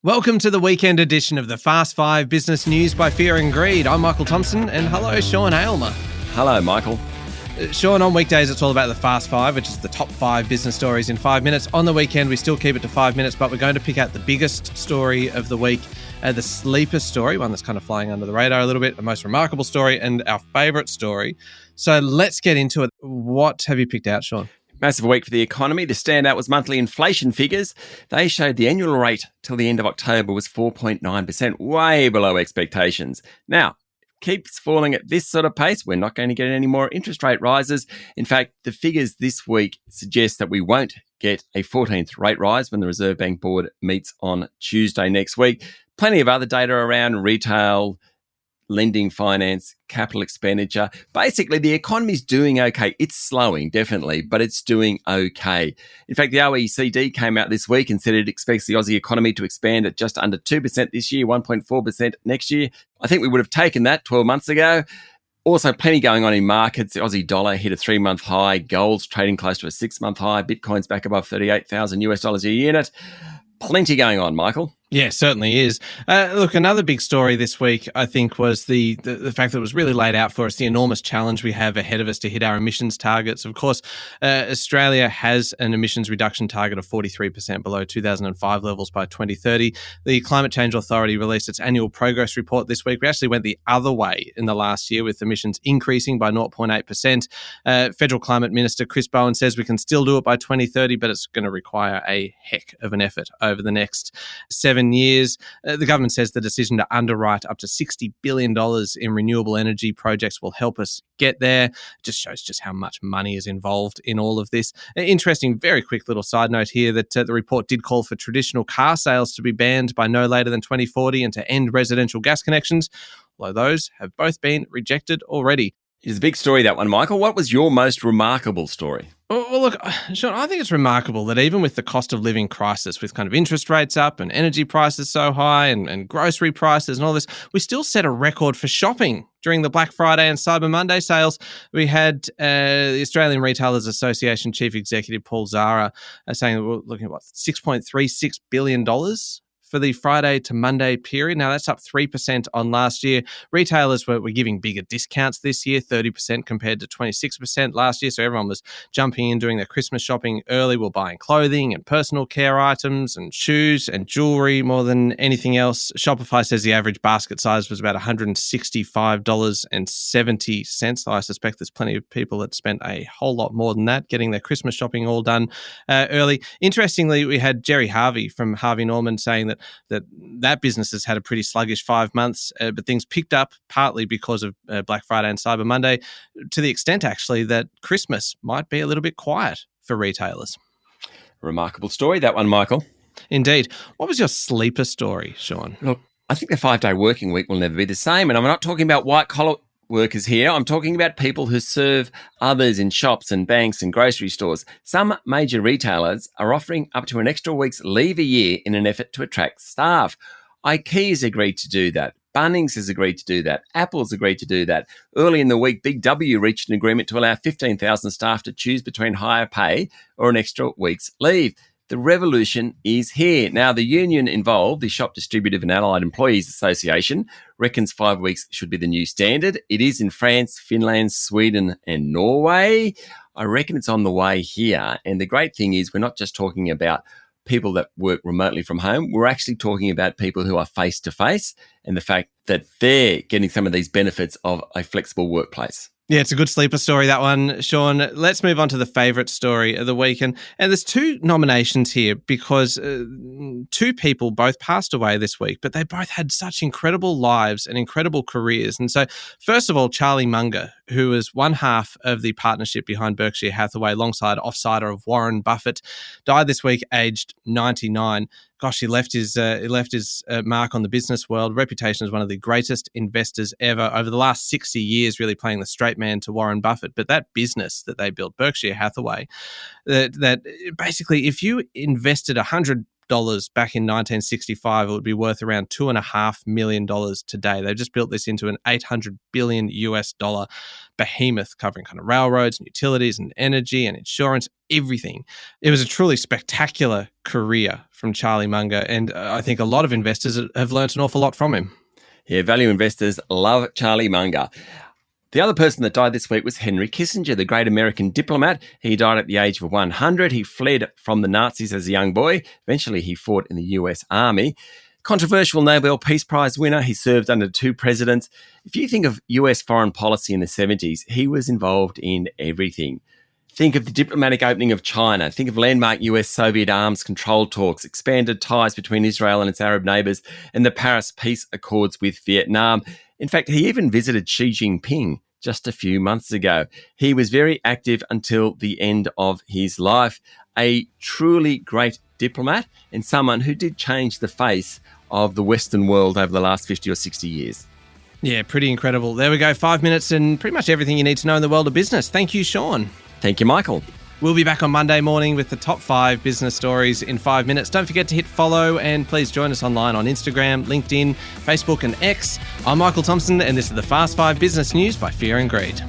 Welcome to the weekend edition of the Fast Five Business News by Fear and Greed. I'm Michael Thompson, and hello, Sean Aylmer. Hello, Michael. Sean, on weekdays it's all about the Fast Five, which is the top 5 business stories in 5 minutes. On the weekend we still keep it to 5 minutes, but we're going to pick out the biggest story of the week, the sleeper story, one that's kind of flying under the radar a little bit, the most remarkable story, and our favourite story. So let's get into it. What have you picked out, Sean? Massive week for the economy. The standout was monthly inflation figures. They showed the annual rate till the end of October was 4.9%, way below expectations. Now, keeps falling at this sort of pace, we're not going to get any more interest rate rises. In fact, the figures this week suggest that we won't get a 14th rate rise when the Reserve Bank Board meets on Tuesday next week. Plenty of other data around retail, lending, finance, capital expenditure. Basically, the economy's doing okay. It's slowing, definitely, but it's doing okay. In fact, the OECD came out this week and said it expects the Aussie economy to expand at just under 2% this year, 1.4% next year. I think we would have taken that 12 months ago. Also, plenty going on in markets. The Aussie dollar hit a 3-month high. Gold's trading close to a 6-month high. Bitcoin's back above $38,000 a unit. Plenty going on, Michael. Yeah, certainly is. Look, another big story this week, I think, was the fact that it was really laid out for us, the enormous challenge we have ahead of us to hit our emissions targets. Of course, Australia has an emissions reduction target of 43% below 2005 levels by 2030. The Climate Change Authority released its annual progress report this week. We actually went the other way in the last year, with emissions increasing by 0.8%. Federal Climate Minister Chris Bowen says we can still do it by 2030, but it's going to require a heck of an effort over the next 7 years. The government says the decision to underwrite up to $60 billion in renewable energy projects will help us get there. It just shows just how much money is involved in all of this. Interesting, very quick little side note here that the report did call for traditional car sales to be banned by no later than 2040 and to end residential gas connections, although those have both been rejected already. It's a big story, that one, Michael. What was your most remarkable story? Well, look, Sean, I think it's remarkable that even with the cost of living crisis, with kind of interest rates up and energy prices so high and grocery prices and all this, we still set a record for shopping during the Black Friday and Cyber Monday sales. We had the Australian Retailers Association Chief Executive Paul Zara saying that we're looking at, $6.36 billion for the Friday to Monday period. Now, that's up 3% on last year. Retailers were giving bigger discounts this year, 30% compared to 26% last year. So everyone was jumping in doing their Christmas shopping early. We're buying clothing and personal care items and shoes and jewelry more than anything else. Shopify says the average basket size was about $165.70. I suspect there's plenty of people that spent a whole lot more than that getting their Christmas shopping all done early. Interestingly, we had Jerry Harvey from Harvey Norman saying that business has had a pretty sluggish 5 months, but things picked up partly because of Black Friday and Cyber Monday, to the extent actually that Christmas might be a little bit quiet for retailers. Remarkable story, that one, Michael. Indeed. What was your sleeper story, Sean? Look, I think the 5-day working week will never be the same, and I'm not talking about white-collar workers here. I'm talking about people who serve others in shops and banks and grocery stores. Some major retailers are offering up to an extra week's leave a year in an effort to attract staff. IKEA's agreed to do that. Bunnings has agreed to do that. Apple's agreed to do that. Early in the week, Big W reached an agreement to allow 15,000 staff to choose between higher pay or an extra week's leave. The revolution is here. Now, the union involved, the Shop Distributive and Allied Employees Association, reckons 5 weeks should be the new standard. It is in France, Finland, Sweden and Norway. I reckon it's on the way here. And the great thing is we're not just talking about people that work remotely from home. We're actually talking about people who are face-to-face and the fact that they're getting some of these benefits of a flexible workplace. Yeah, it's a good sleeper story, that one, Sean. Let's move on to the favourite story of the week. And there's 2 nominations here because 2 people both passed away this week, but they both had such incredible lives and incredible careers. And so, first of all, Charlie Munger, who was one half of the partnership behind Berkshire Hathaway alongside offsider of Warren Buffett, died this week aged 99. Gosh, he left his mark on the business world, reputation as one of the greatest investors ever over the last 60 years, really playing the straight man to Warren Buffett. But that business that they built, Berkshire Hathaway, that basically if you invested $100 back in 1965, it would be worth around $2.5 million today. They've just built this into an $800 billion behemoth covering kind of railroads and utilities and energy and insurance, everything. It was a truly spectacular career from Charlie Munger, and I think a lot of investors have learnt an awful lot from him. Yeah, value investors love Charlie Munger. The other person that died this week was Henry Kissinger, the great American diplomat. He died at the age of 100. He fled from the Nazis as a young boy. Eventually, he fought in the US Army. Controversial Nobel Peace Prize winner. He served under 2 presidents. If you think of US foreign policy in the 70s, he was involved in everything. Think of the diplomatic opening of China. Think of landmark US-Soviet arms control talks, expanded ties between Israel and its Arab neighbours, and the Paris Peace Accords with Vietnam. In fact, he even visited Xi Jinping just a few months ago. He was very active until the end of his life. A truly great diplomat and someone who did change the face of the Western world over the last 50 or 60 years. Yeah, pretty incredible. There we go, 5 minutes and pretty much everything you need to know in the world of business. Thank you, Sean. Thank you, Michael. We'll be back on Monday morning with the top 5 business stories in 5 minutes. Don't forget to hit follow and please join us online on Instagram, LinkedIn, Facebook and X. I'm Michael Thompson and this is the Fast 5 Business News by Fear and Greed.